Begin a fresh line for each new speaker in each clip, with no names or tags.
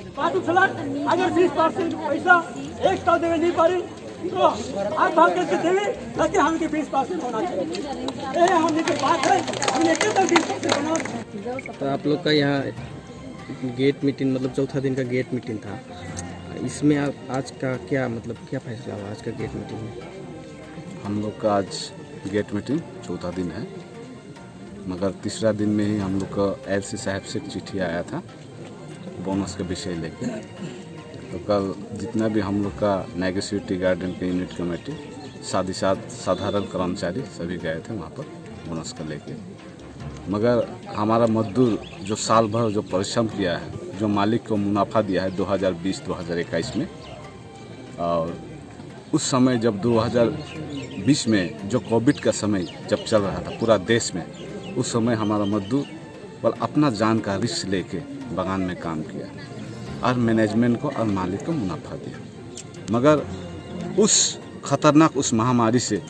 अगर 20% पैसा एक साल देवे नहीं पारी तो आप भाग करके देवे ताकि हमके 20% होना चाहिए। ये हमने की बात है, हमने क्यों तक 20% बना।
तो आप लोग का यहाँ गेट मीटिंग मतलब चौथा दिन का गेट मीटिंग था, इसमें आप आज का क्या मतलब क्या फैसला हुआ आज का गेट मीटिंग में?
हम लोग का आज गेट मीटिंग चौथा दिन है, मगर तीसरा दिन में ही हम लोग का एलसी साहब से एक चिट्ठी आया था बोनस के विषय लेके। तो कल जितना भी हम लोग का नेगेटिविटी गार्डन के यूनिट कमेटी साथ ही साथ साधारण कर्मचारी सभी गए थे वहाँ पर बोनस का लेके। मगर हमारा मजदूर जो साल भर जो परिश्रम किया है, जो मालिक को मुनाफा दिया है 2020-2021 में, और उस समय जब 2020 में जो कोविड का समय जब चल रहा था पूरा देश में, उस समय हमारा मजदूर पर अपना जान का रिस्क लेके बागान में काम किया और मैनेजमेंट को और मालिक को मुनाफा दिया। मगर उस खतरनाक उस महामारी से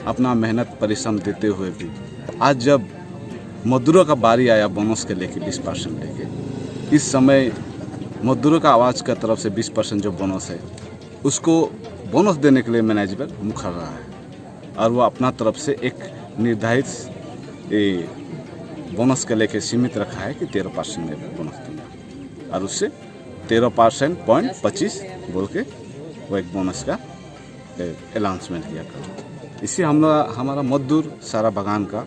अपना मेहनत परिश्रम देते हुए भी आज जब मजदूरों का बारी आया बोनस के लेके 20% लेके, इस समय मजदूरों का आवाज़ की तरफ से 20% जो बोनस है उसको बोनस देने के लिए मैनेजमेंट मुखर रहा है और वो अपना तरफ से एक निर्धारित बोनस के लेके सीमित रखा है कि 13% में बोनस दूंगा, और उससे 13%.25 बोल के वो एक बोनस का अनाउंसमेंट किया कर। इससे हमारा मजदूर सारा बागान का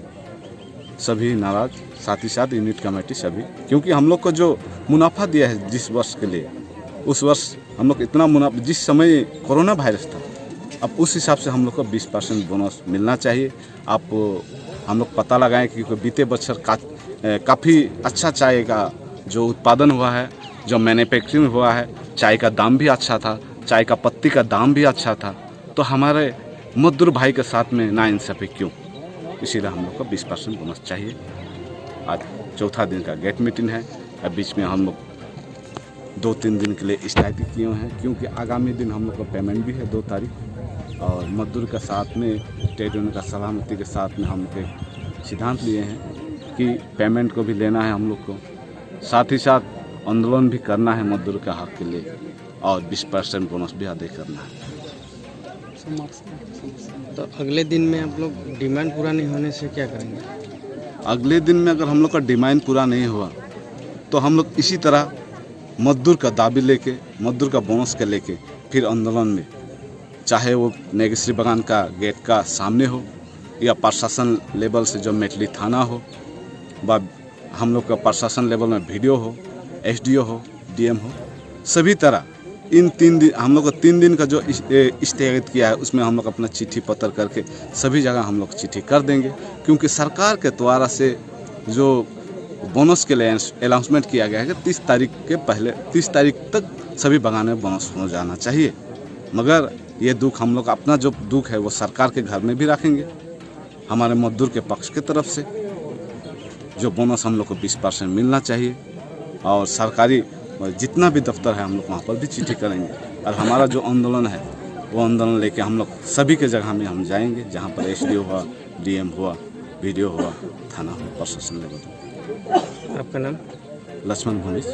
सभी नाराज, साथ ही साथ यूनिट कमेटी सभी, क्योंकि हम लोग को जो मुनाफा दिया है जिस वर्ष के लिए, उस वर्ष हम लोग इतना मुनाफा, जिस समय कोरोना वायरस था, अब उस हिसाब से हम लोग को 20% बोनस मिलना चाहिए। आप हम लोग पता लगाएं कि बीते बच्चर काफ़ी अच्छा चाय का जो उत्पादन हुआ है, जो मैन्युफैक्चरिंग हुआ है, चाय का दाम भी अच्छा था, चाय का पत्ती का दाम भी अच्छा था, तो हमारे मजदूर भाई के साथ में नाइंसाफी क्यों? इसीलिए हम लोग को 20% बोनस चाहिए। आज चौथा दिन का गेट मीटिंग है, अब बीच में हम लोग 2-3 दिन के लिए स्थगित किए हैं, क्योंकि आगामी दिन हम लोग का पेमेंट भी है 2 तारीख, और मजदूर के साथ में ट्रेड यूनियन का सलामती के साथ में हम लोग एक सिद्धांत लिए हैं कि पेमेंट को भी लेना है हम लोग को, साथ ही साथ आंदोलन भी करना है मजदूर के हक के लिए, और 20% बोनस भी अदा करना है।
तो अगले दिन में आप लोग डिमांड पूरा नहीं होने से क्या करेंगे?
अगले दिन में अगर हम लोग का डिमांड पूरा नहीं हुआ तो हम लोग इसी तरह मजदूर का दाबी लेके, मजदूर का बोनस के लेके फिर आंदोलन में, चाहे वो नेगेश्री बागान का गेट का सामने हो या प्रशासन लेवल से जो मेटली थाना हो, व हम लोग का प्रशासन लेवल में वीडियो हो, एसडीओ हो, डीएम हो, सभी तरह इन 3 दिन हम लोग को 3 दिन का जो स्थगित किया है उसमें हम लोग अपना चिट्ठी पत्र करके सभी जगह हम लोग चिट्ठी कर देंगे, क्योंकि सरकार के द्वारा से जो बोनस के लिए अनाउंसमेंट किया गया है कि 30 तारीख के पहले 30 तारीख तक सभी बागान में बोनस हो जाना चाहिए। मगर ये दुख हम लोग अपना जो दुख है वो सरकार के घर में भी रखेंगे, हमारे मजदूर के पक्ष की तरफ से जो बोनस हम लोग को 20% मिलना चाहिए, और सरकारी जितना भी दफ्तर है हम लोग वहाँ पर भी चिट्ठी करेंगे, और हमारा जो आंदोलन है वो आंदोलन लेके हम लोग सभी के जगह में हम जाएंगे, जहाँ पर एसडीओ हुआ, डीएम हुआ, वीडियो हुआ, थाना हुआ, प्रशासन लेवल।
आपका नाम?
लक्ष्मण भूमिज।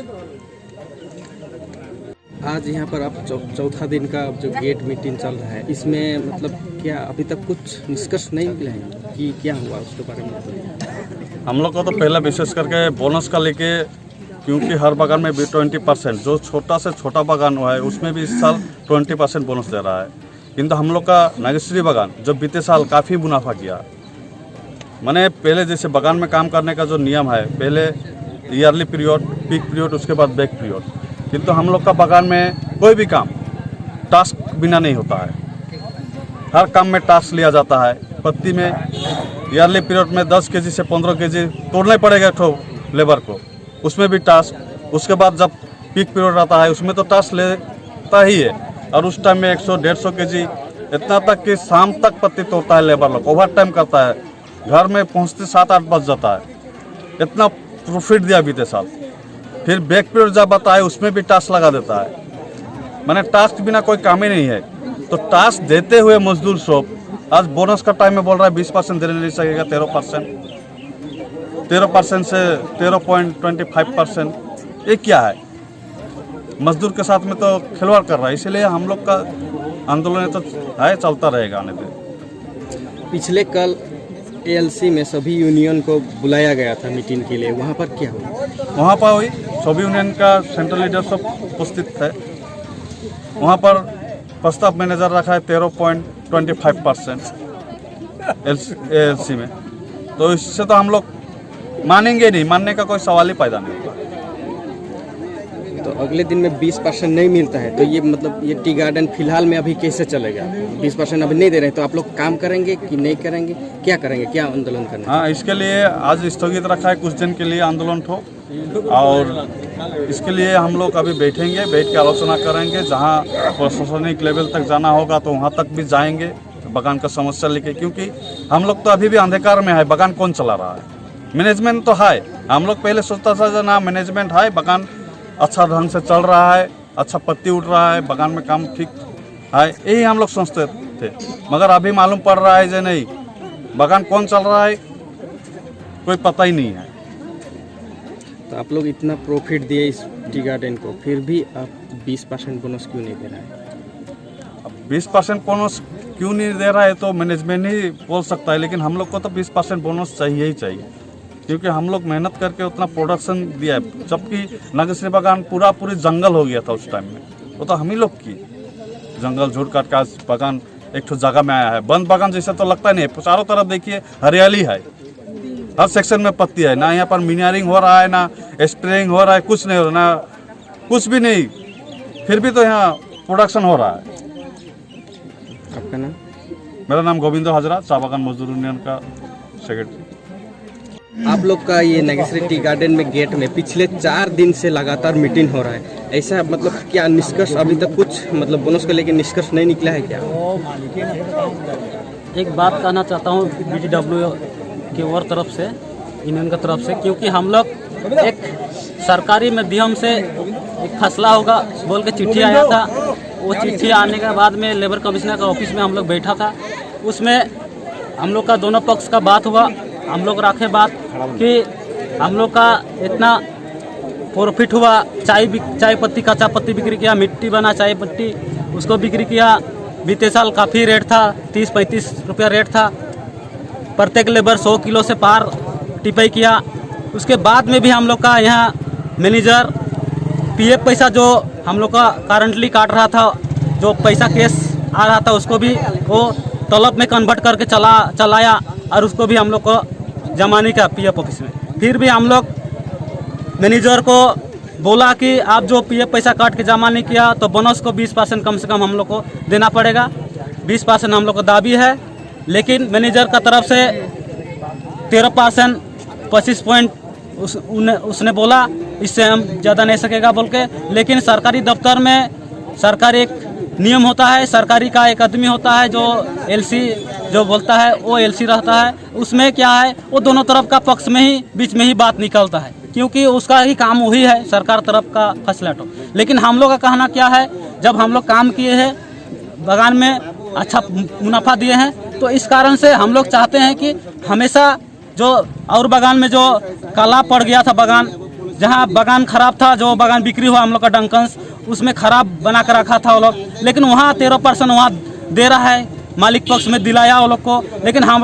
आज यहाँ पर आप चौथा दिन का जो गेट मीटिंग चल रहा है, इसमें मतलब क्या अभी तक कुछ निष्कर्ष नहीं मिला है कि क्या हुआ उसके बारे में?
हम लोग को तो पहले विशेष करके बोनस का लेके, क्योंकि हर बागान में भी 20%, जो छोटा से छोटा बागान हुआ है उसमें भी इस साल 20% बोनस दे रहा है, किंतु हम लोग का नागेश्वरी बागान जो बीते साल काफ़ी मुनाफा किया, मैंने पहले जैसे बागान में काम करने का जो नियम है, पहले ईयरली पीरियड, पीक पीरियड, उसके बाद बैक पीरियड, किंतु हम लोग का बागान में कोई भी काम टास्क बिना नहीं होता है, हर काम में टास्क लिया जाता है। पत्ती में ईयरली पीरियड में 10 केजी से 15 केजी तोड़ना पड़ेगा एक लेबर को, उसमें भी टास्क। उसके बाद जब पीक पीरियड आता है उसमें तो टास्क लेता ही है, और उस टाइम में 100-150 केजी इतना तक कि शाम तक पत्ती तोड़ता है लेबर लोग, ओवर टाइम करता है, घर में पहुंचते 7-8 बज जाता है, इतना प्रॉफिट दिया बीते साल। फिर बैक पीरियड जब आता है उसमें भी टास्क लगा देता है, मैंने टास्क बिना कोई काम ही नहीं है। तो टास्क देते हुए मजदूर सब आज बोनस का टाइम में बोल रहा है 20% देने नहीं सकेगा, 13% से 13.25%, ये क्या है? मजदूर के साथ में तो खिलवाड़ कर रहा है, इसलिए हम लोग का आंदोलन तो है, चलता रहेगा आने दे।
पिछले कल एएलसी में सभी यूनियन को बुलाया गया था मीटिंग के लिए, वहाँ पर क्या हुआ?
वहाँ पर हुई, सभी यूनियन का सेंट्रल लीडर सब उपस्थित है। वहाँ पर प्रस्ताव में नज़र रखा है 13.25% एएलसी में, तो इससे तो हम लोग मानेंगे नहीं, मानने का कोई सवाल ही पैदा नहीं होगा।
तो अगले दिन में 20% नहीं मिलता है, तो ये मतलब ये टी गार्डन फिलहाल में अभी कैसे चलेगा? 20% अभी नहीं दे रहे हैं, तो आप लोग काम करेंगे कि नहीं करेंगे, क्या करेंगे, क्या आंदोलन करना?
हाँ, इसके लिए आज स्थगित रखा है, कुछ दिन के लिए आंदोलन ठो, और इसके लिए हम लोग अभी बैठेंगे, बैठ के आलोचना करेंगे। जहाँ प्रशासनिक लेवल तक जाना होगा तो वहाँ तक भी जाएंगे बगान का समस्या लेके, क्योंकि हम लोग तो अभी भी अंधकार में है। बगान कौन चला रहा है? मैनेजमेंट तो है। हम लोग पहले सोचता था ना मैनेजमेंट है, बगान अच्छा ढंग से चल रहा है, अच्छा पत्ती उठ रहा है, बगान में काम ठीक है, यही हम लोग सोचते थे। मगर अभी मालूम पड़ रहा है जो नहीं, बगान कौन चल रहा है कोई पता ही नहीं है।
तो आप लोग इतना प्रॉफिट दिए इस टी गार्डन को, फिर भी आप 20% बोनस क्यों नहीं दे रहे हैं?
20% बोनस क्यों नहीं दे रहा है तो मैनेजमेंट ही बोल सकता है, लेकिन हम लोग को तो 20% बोनस चाहिए ही चाहिए, क्योंकि हम लोग मेहनत करके उतना प्रोडक्शन दिया है। जबकि नागेश्वरी बागान पूरी जंगल हो गया था उस टाइम में, वो तो हम ही लोग की जंगल झूठ काट का बागान एक ठो जगह में आया है। बंद बागान जैसा तो लगता नहीं है, चारों तरफ देखिए हरियाली है, हर सेक्शन में पत्ती है, ना यहाँ पर मिनियरिंग हो रहा है, ना स्प्रेइंग हो रहा है, कुछ नहीं हो रहा, ना कुछ भी नहीं, फिर भी तो यहाँ प्रोडक्शन हो रहा है।
आपका नाम?
मेरा नाम गोविंद हजरा, चाय बागान मजदूर यूनियन का सेक्रेटरी।
आप लोग का ये नागेश्वरी टी गार्डन में गेट में पिछले 4 दिन से लगातार मीटिंग हो रहा है, ऐसा मतलब क्या निष्कर्ष अभी तक कुछ मतलब बोनस को लेकर निष्कर्ष नहीं निकला है क्या?
एक बात कहना चाहता हूँ BDW की और तरफ से, यूनियन की तरफ से, क्योंकि हम लोग एक सरकारी माध्यम से एक फैसला होगा बोल के चिट्ठी आया था। वो चिट्ठी आने के बाद में लेबर कमिश्नर का ऑफिस में हम लोग बैठा था, उसमें हम लोग का दोनों पक्ष का बात हुआ। हम लोग रखे बात कि हम लोग का इतना प्रॉफिट हुआ, चाय पत्ती, कच्चा पत्ती बिक्री किया, मिट्टी बना चाय पत्ती उसको बिक्री किया। बीते साल काफ़ी रेट था, 30-35 रुपया रेट था, प्रत्येक लेबर 100 किलो से पार टिपाई किया। उसके बाद में भी हम लोग का यहाँ मैनेजर PF पैसा जो हम लोग का करंटली काट रहा था, जो पैसा केस आ रहा था, उसको भी वो तलब में कन्वर्ट करके चलाया, और उसको भी हम लोग को जमा नहीं किया PF ऑफिस में। फिर भी हम लोग मैनेजर को बोला कि आप जो PF पैसा काट के जमा नहीं किया तो बोनस को 20% कम से कम हम लोग को देना पड़ेगा। 20% हम लोग को दाबी है, लेकिन मैनेजर का तरफ से 13% 25 पॉइंट उसने बोला, इससे हम ज़्यादा नहीं सकेगा बोल के। लेकिन सरकारी दफ्तर में सरकारी एक नियम होता है, सरकारी का एक आदमी होता है जो LC जो बोलता है, वो LC रहता है। उसमें क्या है, वो दोनों तरफ का पक्ष में ही बीच में ही बात निकलता है, क्योंकि उसका ही काम वही है, सरकार तरफ का फैसला तो। लेकिन हम लोग का कहना क्या है, जब हम लोग काम किए हैं बागान में, अच्छा मुनाफा दिए हैं, तो इस कारण से हम लोग चाहते हैं कि हमेशा जो और बागान में जो काला पड़ गया था, बागान जहाँ बागान खराब था, जो बागान बिक्री हुआ हम लोग का डंकन्स, उसमें खराब बना कर रखा था वो लोग, लेकिन वहाँ 13% वहाँ दे रहा है, मालिक पक्ष में दिलाया वो लोग को। लेकिन हम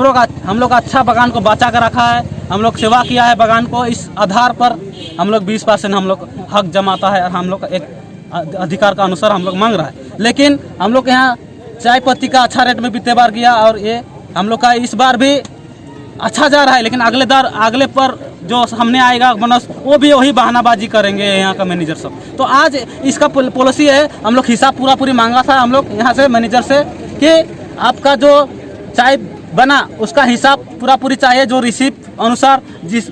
लोग अच्छा बागान को बचा कर रखा है, हम लोग सेवा किया है बागान को, इस आधार पर हम लोग 20% हम लोग हक जमाता है, और हम लोग एक अधिकार का अनुसार हम लोग मांग रहा है। लेकिन हम लोग यहाँ चाय पत्ती का अच्छा रेट में बीते बार गया, और ये हम लोग का इस बार भी अच्छा जा रहा है, लेकिन अगले पर जो सामने आएगा बोनस, वो भी वही बहानाबाजी करेंगे यहाँ का मैनेजर सब। तो आज इसका पॉलिसी है, हम लोग हिसाब पूरी मांगा था हम लोग यहाँ से मैनेजर से कि आपका जो चाय बना उसका हिसाब पूरी चाहिए, जो रिसीप्ट अनुसार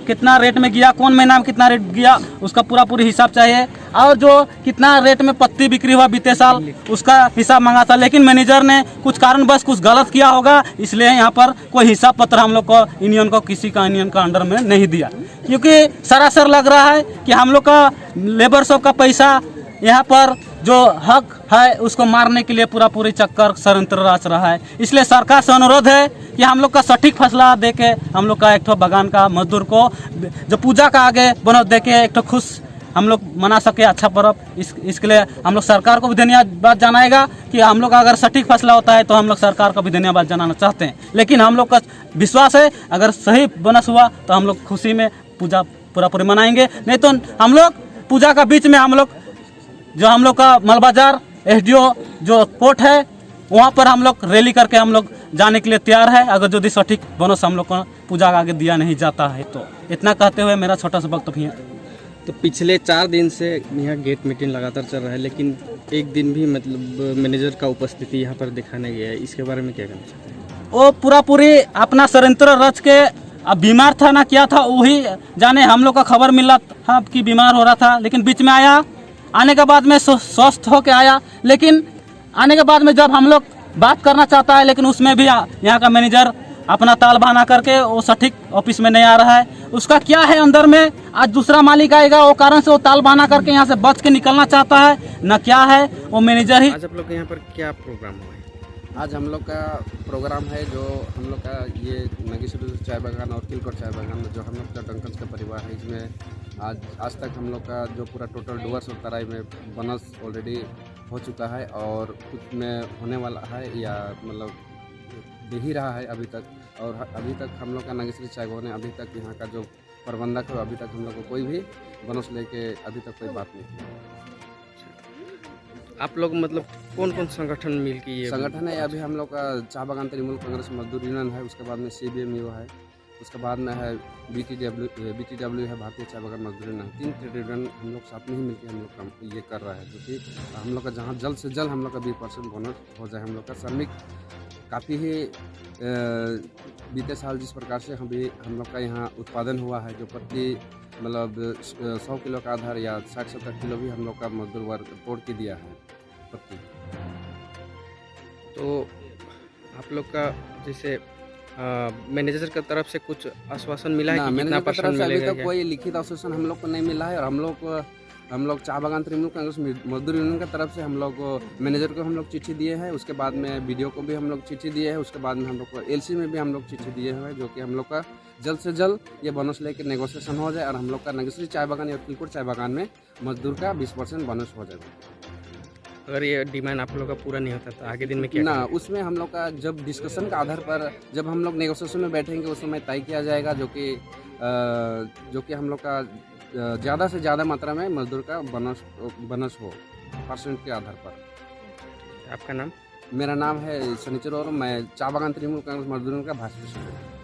कितना रेट में गया, कौन महीना में कितना रेट गया, उसका पूरी हिसाब चाहिए, और जो कितना रेट में पत्ती बिक्री हुआ बीते साल उसका हिसाब मांगा था। लेकिन मैनेजर ने कुछ कारणवश कुछ गलत किया होगा, इसलिए यहाँ पर कोई हिसाब पत्र हम लोग को यूनियन को किसी का यूनियन का अंडर में नहीं दिया, क्योंकि सरासर लग रहा है कि हम लोग का लेबर सब का पैसा यहाँ पर जो हक है उसको मारने के लिए पूरी चक्कर षड्यंत्र रच रहा है। इसलिए सरकार से अनुरोध है कि हम लोग का सटीक फैसला देके हम लोग का एक ठो बागान का मजदूर को जो पूजा का आगे बोनस देके एक ठो खुश हम लोग मना सके अच्छा पर्व। इसके लिए हम लोग सरकार को भी धन्यवाद जनाएगा कि हम लोग का अगर सटीक फैसला होता है तो हम लोग सरकार को भी धन्यवाद जनाना चाहते हैं। लेकिन हम लोग का विश्वास है अगर सही बोनस हुआ तो हम लोग खुशी में पूजा पूरी मनाएंगे। नहीं तो हम लोग पूजा का बीच में हम लोग का मलबाजार एसडीओ जो कोर्ट है वहाँ पर हम लोग रैली करके हम लोग जाने के लिए तैयार है, अगर यदि सटीक बोनस हम लोग को पूजा का आगे दिया नहीं जाता है तो। इतना कहते हुए मेरा छोटा सा वक्तव्य है।
तो पिछले 4 दिन से यहाँ गेट मीटिंग लगातार चल रहा है, लेकिन एक दिन भी मतलब मैनेजर का उपस्थिति यहाँ पर दिखाने गया है, इसके बारे में क्या कहना चाहते हैं?
वो पूरी अपना षड्यंत्र रच के अब बीमार था ना क्या था वही जाने। हम लोग का खबर मिला था कि बीमार हो रहा था, लेकिन बीच में आया, आने के बाद में स्वस्थ होके आया, लेकिन आने के बाद में जब हम लोग बात करना चाहता है लेकिन उसमें भी यहाँ का मैनेजर अपना ताल बहाना करके वो सटीक ऑफिस में नहीं आ रहा है। उसका क्या है अंदर में, आज दूसरा मालिक आएगा वो कारण से वो ताल बहाना करके यहाँ से बच के निकलना चाहता है ना क्या है, वो मैनेजर ही।
आज आप लोग यहाँ पर क्या प्रोग्राम हुआ है?
आज हम लोग का प्रोग्राम है जो हम लोग का ये नागेश्वरी चाय बागान और किलकोट चाय बागान जो हम लोग का डंकन्स का परिवार है, इसमें आज तक हम लोग का जो पूरा टोटल डुअर्स और तराई में बोनस ऑलरेडी हो चुका है और कुछ में होने वाला है या मतलब दे ही रहा है अभी तक। और अभी तक हम लोग का नागेश्वरी चाय बागान ने अभी तक यहाँ का जो प्रबंधक है अभी तक हम लोग को कोई भी बोनस लेके अभी तक कोई बात नहीं की।
आप लोग मतलब कौन कौन संगठन मिल के ये
संगठन है अभी हम लोग का चाय बागान तृणमूल कांग्रेस मजदूर यूनियन है, उसके बाद में CBMU है, उसके बाद में है BTW है, भारतीय चाय बागान मजदूर यूनियन। 3 ट्रेड यूनियन हम लोग साथ में ही मिलकर हम लोग काम ये कर रहा है, जो कि हम लोग का जहाँ जल्द से जल्द हम लोग का 20% बोनस हो जाए। हम लोग का श्रमिक काफ़ी ही बीते साल जिस प्रकार से हम लोग का यहाँ उत्पादन हुआ है, जो प्रति मतलब 100 किलो का आधार या 60-70 किलो भी हम लोग का मजदूर वर्ग तोड़ के दिया है प्रति।
तो आप लोग का जैसे मैनेजर की तरफ से कुछ आश्वासन मिला है कि कितना परसेंट
मिलेगा?
मिलेगा?
अभी तक कोई लिखित आश्वासन हम लोग को नहीं मिला है और हम लोग चाय बागान तृणमूल कांग्रेस मजदूर यूनियन की तरफ से हम लोग मैनेजर को हम लोग चिट्ठी दिए हैं, उसके बाद में BDO को भी हम लोग चिट्ठी दिए हैं, उसके बाद में हम लोग को LC में भी हम लोग चिट्ठी दिए हुए हैं, जो कि हम लोग का जल्द से जल्द ये बोनस लेकर नेगोशिएशन हो जाए और हम लोग का नागेश्वरी चाय बागान या किलकोट चाय बागान में मजदूर का 20% बोनस हो जाएगा।
अगर ये डिमांड आप लोग का पूरा नहीं होता तो आगे दिन में क्या
ना, उसमें हम लोग का जब डिस्कशन का आधार पर जब हम लोग नेगोशिएशन में बैठेंगे उस समय तय किया जाएगा, जो कि हम लोग का ज़्यादा से ज़्यादा मात्रा में मजदूर का बोनस हो परसेंट के आधार पर।
आपका नाम?
मेरा नाम है शनिचर और मैं चाय बागान तृणमूल कांग्रेस मजदूर यूनियन का वाइस प्रेसिडेंट।